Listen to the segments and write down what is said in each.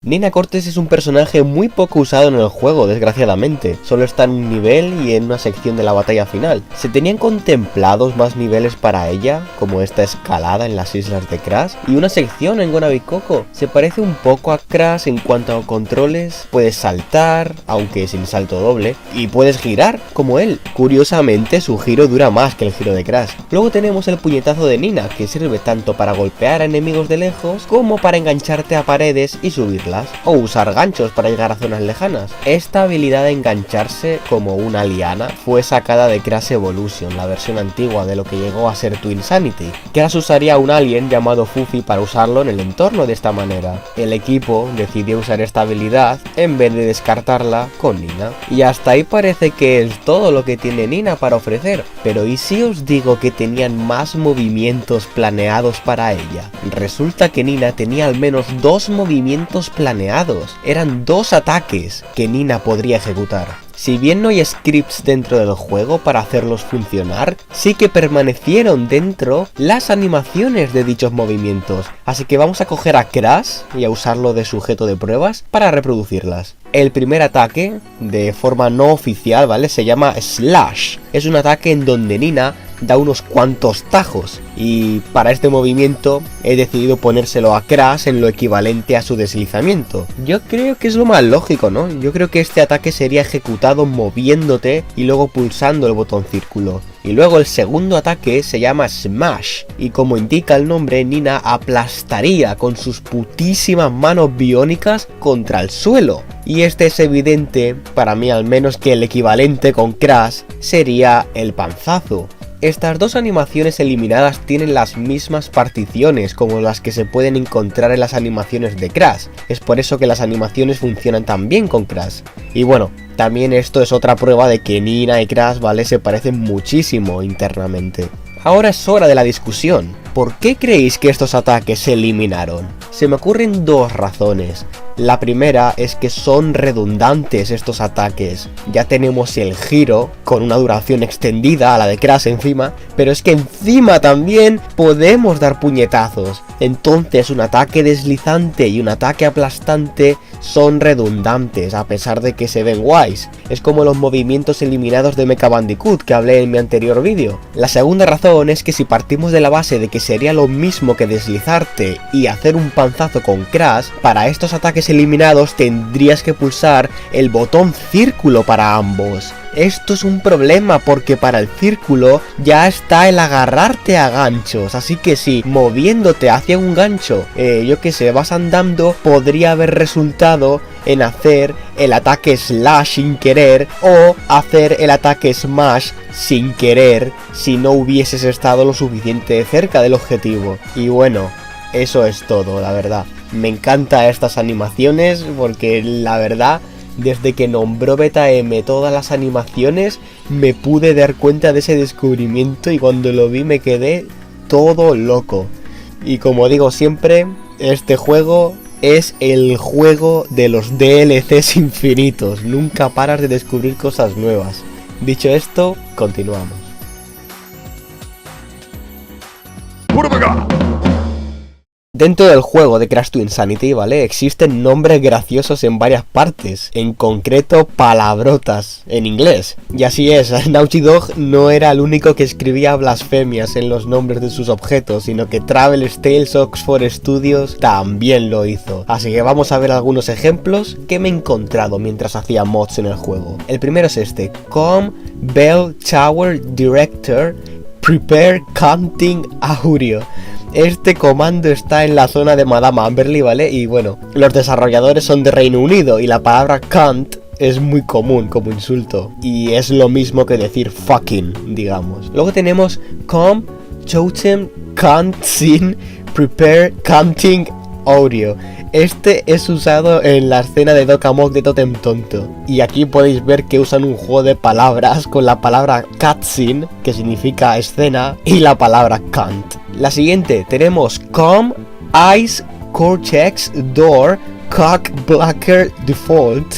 Nina Cortés es un personaje muy poco usado en el juego, desgraciadamente. Solo está en un nivel y en una sección de la batalla final. ¿Se tenían contemplados más niveles para ella, como esta escalada en las islas de Crash? Y una sección en Gonna Be Coco. Se parece un poco a Crash en cuanto a controles. Puedes saltar, aunque sin salto doble, y puedes girar como él. Curiosamente, su giro dura más que el giro de Crash. Luego tenemos el puñetazo de Nina, que sirve tanto para golpear a enemigos de lejos como para engancharte a paredes y subirlas, o usar ganchos para llegar a zonas lejanas. Esta habilidad de engancharse como una liana fue sacada de Crash Evolution, la versión antigua de lo que llegó a ser Twinsanity. Crash usaría un alien llamado Fufi para usarlo en el entorno de esta manera. El equipo decidió usar esta habilidad en vez de descartarla con Nina. Y hasta ahí parece que es todo lo que tiene Nina para ofrecer. Pero ¿y si os digo que tenían más movimientos planeados para ella? Resulta que Nina tenía al menos 2 movimientos planeados. Eran 2 ataques que Nina podría ejecutar. Si bien no hay scripts dentro del juego para hacerlos funcionar, sí que permanecieron dentro las animaciones de dichos movimientos. Así que vamos a coger a Crash y a usarlo de sujeto de pruebas para reproducirlas. El primer ataque, de forma no oficial, ¿vale? Se llama Slash. Es un ataque en donde Nina da unos cuantos tajos, y para este movimiento he decidido ponérselo a Crash en lo equivalente a su deslizamiento. Yo creo que es lo más lógico, ¿no? Yo creo que este ataque sería ejecutado moviéndote y luego pulsando el botón círculo. Y luego el segundo ataque se llama Smash, y como indica el nombre, Nina aplastaría con sus putísimas manos biónicas contra el suelo. Y este es evidente, para mí al menos, que el equivalente con Crash sería el panzazo. Estas 2 animaciones eliminadas tienen las mismas particiones como las que se pueden encontrar en las animaciones de Crash. Es por eso que las animaciones funcionan tan bien con Crash. Y bueno, también esto es otra prueba de que Nina y Crash, ¿vale?, se parecen muchísimo internamente. Ahora es hora de la discusión. ¿Por qué creéis que estos ataques se eliminaron? Se me ocurren 2 razones. La primera es que son redundantes estos ataques. Ya tenemos el giro con una duración extendida a la de Crash encima, pero es que encima también podemos dar puñetazos. Entonces un ataque deslizante y un ataque aplastante son redundantes a pesar de que se ven guays. Es como los movimientos eliminados de Mecha Bandicoot que hablé en mi anterior vídeo. La segunda razón es que si partimos de la base de que sería lo mismo que deslizarte y hacer un panzazo con Crash, para estos ataques eliminados tendrías que pulsar el botón círculo para ambos. Esto es un problema porque para el círculo ya está el agarrarte a ganchos, así que si moviéndote hacia un gancho, yo que sé, vas andando, podría haber resultado en hacer el ataque slash sin querer o hacer el ataque smash sin querer si no hubieses estado lo suficiente cerca del objetivo. Y bueno, eso es todo, la verdad. Me encantan estas animaciones porque la verdad, desde que nombró BetaM todas las animaciones, me pude dar cuenta de ese descubrimiento y cuando lo vi me quedé todo loco. Y como digo siempre, este juego es el juego de los DLCs infinitos. Nunca paras de descubrir cosas nuevas. Dicho esto, continuamos. Dentro del juego de Crash Twinsanity, ¿vale?, existen nombres graciosos en varias partes, en concreto palabrotas en inglés. Y así es, Naughty Dog no era el único que escribía blasfemias en los nombres de sus objetos, sino que Traveler's Tales Oxford Studios también lo hizo. Así que vamos a ver algunos ejemplos que me he encontrado mientras hacía mods en el juego. El primero es este: Com Bell Tower Director Prepare Counting Audio. Este comando está en la zona de Madame Amberly, ¿vale? Y bueno, los desarrolladores son de Reino Unido y la palabra cunt es muy común como insulto. Y es lo mismo que decir fucking, digamos. Luego tenemos Com Totem Cunt Scene Prepare Counting Audio. Este es usado en la escena de Doc Amok de Totem Tonto. Y aquí podéis ver que usan un juego de palabras con la palabra cutscene, que significa escena, y la palabra cunt. La siguiente tenemos Com Ice Cortex Door Cock Blocker Default.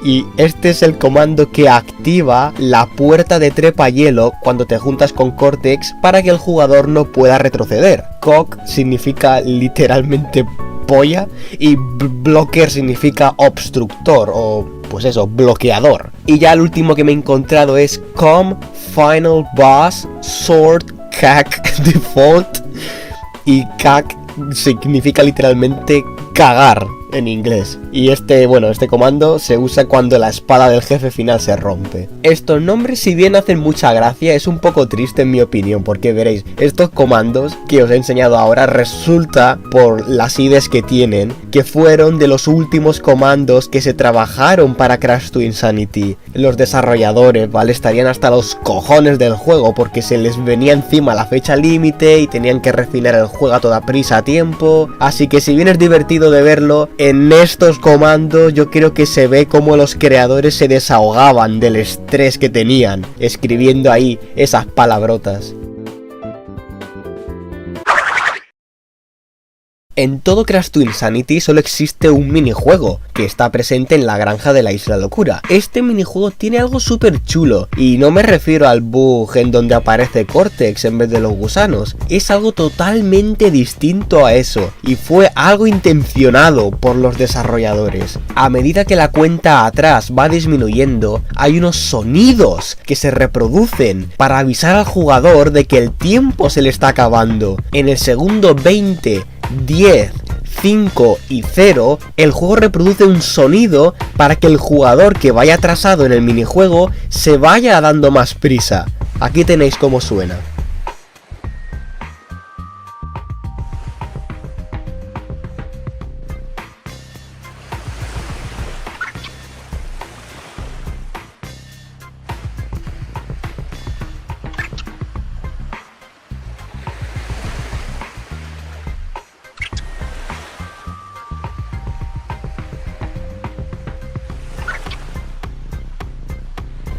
Y este es el comando que activa la puerta de trepa hielo cuando te juntas con Cortex para que el jugador no pueda retroceder. Cock significa literalmente polla, y blocker significa obstructor o pues eso, bloqueador. Y ya el último que me he encontrado es Com Final Boss Sword Cack Default, y cack significa literalmente cagar en inglés. Y este comando se usa cuando la espada del jefe final se rompe. Estos nombres, si bien hacen mucha gracia, es un poco triste en mi opinión, porque veréis, estos comandos que os he enseñado ahora resulta, por las IDs que tienen, que fueron de los últimos comandos que se trabajaron para Crash to Insanity. Los desarrolladores, ¿vale? Estarían hasta los cojones del juego porque se les venía encima la fecha límite y tenían que refinar el juego a toda prisa a tiempo. Así que si bien es divertido de verlo, en estos comandos yo creo que se ve como los creadores se desahogaban del estrés que tenían escribiendo ahí esas palabrotas. En todo Crash to Insanity solo existe un minijuego, que está presente en la granja de la Isla Locura. Este minijuego tiene algo súper chulo, y no me refiero al bug en donde aparece Cortex en vez de los gusanos. Es algo totalmente distinto a eso, y fue algo intencionado por los desarrolladores. A medida que la cuenta atrás va disminuyendo, hay unos sonidos que se reproducen para avisar al jugador de que el tiempo se le está acabando. En el segundo 20, 10, 5 y 0, el juego reproduce un sonido para que el jugador que vaya atrasado en el minijuego se vaya dando más prisa. Aquí tenéis cómo suena.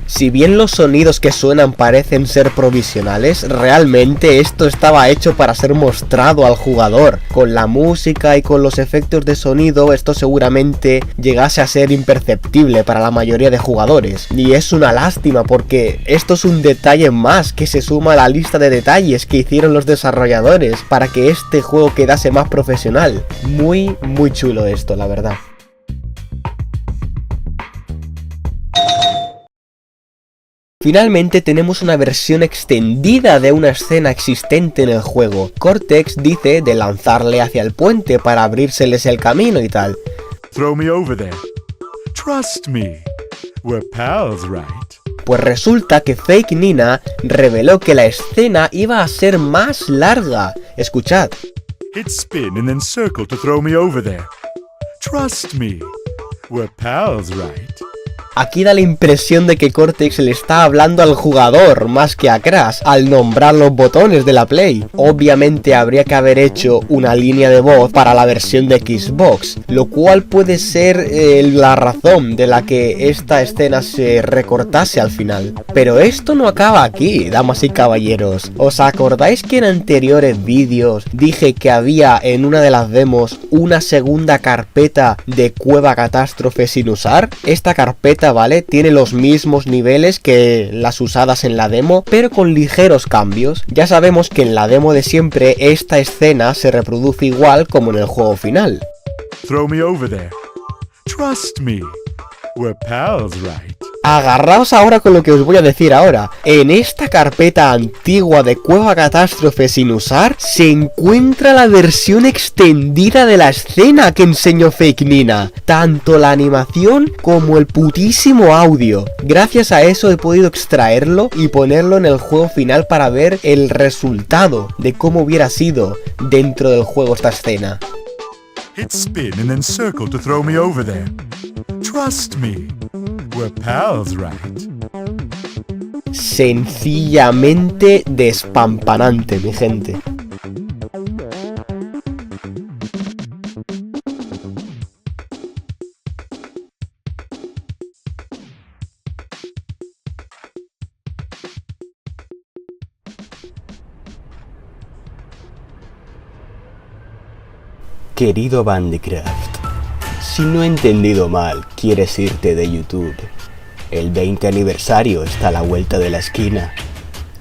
Si bien los sonidos que suenan parecen ser provisionales, realmente esto estaba hecho para ser mostrado al jugador. Con la música y con los efectos de sonido, esto seguramente llegase a ser imperceptible para la mayoría de jugadores. Y es una lástima porque esto es un detalle más que se suma a la lista de detalles que hicieron los desarrolladores para que este juego quedase más profesional. Muy chulo esto, la verdad. Finalmente tenemos una versión extendida de una escena existente en el juego. Cortex dice de lanzarle hacia el puente para abrírseles el camino y tal. Throw me over there. Trust me. We're pals, right? Pues resulta que Fake Nina reveló que la escena iba a ser más larga. Escuchad. Hit spin and then circle to throw me over there. Trust me. We're pals, right? Aquí da la impresión de que Cortex le está hablando al jugador más que a Crash al nombrar los botones de la Play. Obviamente habría que haber hecho una línea de voz para la versión de Xbox, lo cual puede ser la razón de la que esta escena se recortase al final. Pero esto no acaba aquí, damas y caballeros. ¿Os acordáis que en anteriores vídeos dije que había en una de las demos una segunda carpeta de Cueva Catástrofe sin usar? Esta carpeta, ¿vale? Tiene los mismos niveles que las usadas en la demo, pero con ligeros cambios. Ya sabemos que en la demo de siempre esta escena se reproduce igual como en el juego final. Throw me over there. Trust me. We're pals, right? Agarraos ahora con lo que os voy a decir ahora. En esta carpeta antigua de Cueva Catástrofe sin usar, se encuentra la versión extendida de la escena que enseñó Fake Nina. Tanto la animación como el putísimo audio. Gracias a eso he podido extraerlo y ponerlo en el juego final para ver el resultado de cómo hubiera sido dentro del juego esta escena. Hit spin and then circle to throw me over there. Trust me. We're pals, right? Sencillamente despampanante, mi gente. Querido Bandycraft, si no he entendido mal, quieres irte de YouTube. El 20 aniversario está a la vuelta de la esquina.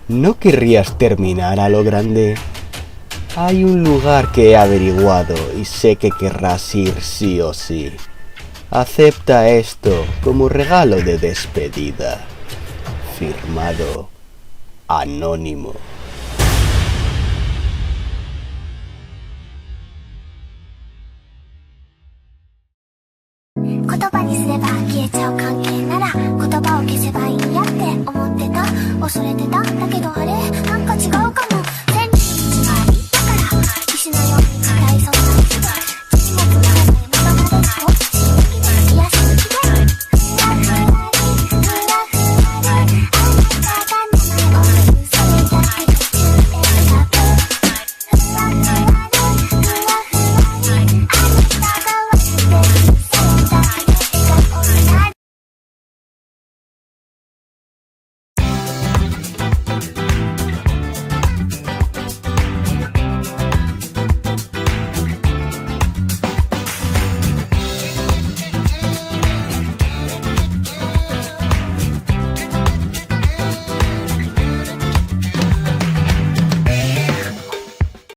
¿No querrías terminar a lo grande? Hay un lugar que he averiguado y sé que querrás ir sí o sí. Acepta esto como regalo de despedida. Firmado Anónimo. 言葉にすれば消えちゃう関係なら言葉を消せばいいやって思ってた。恐れて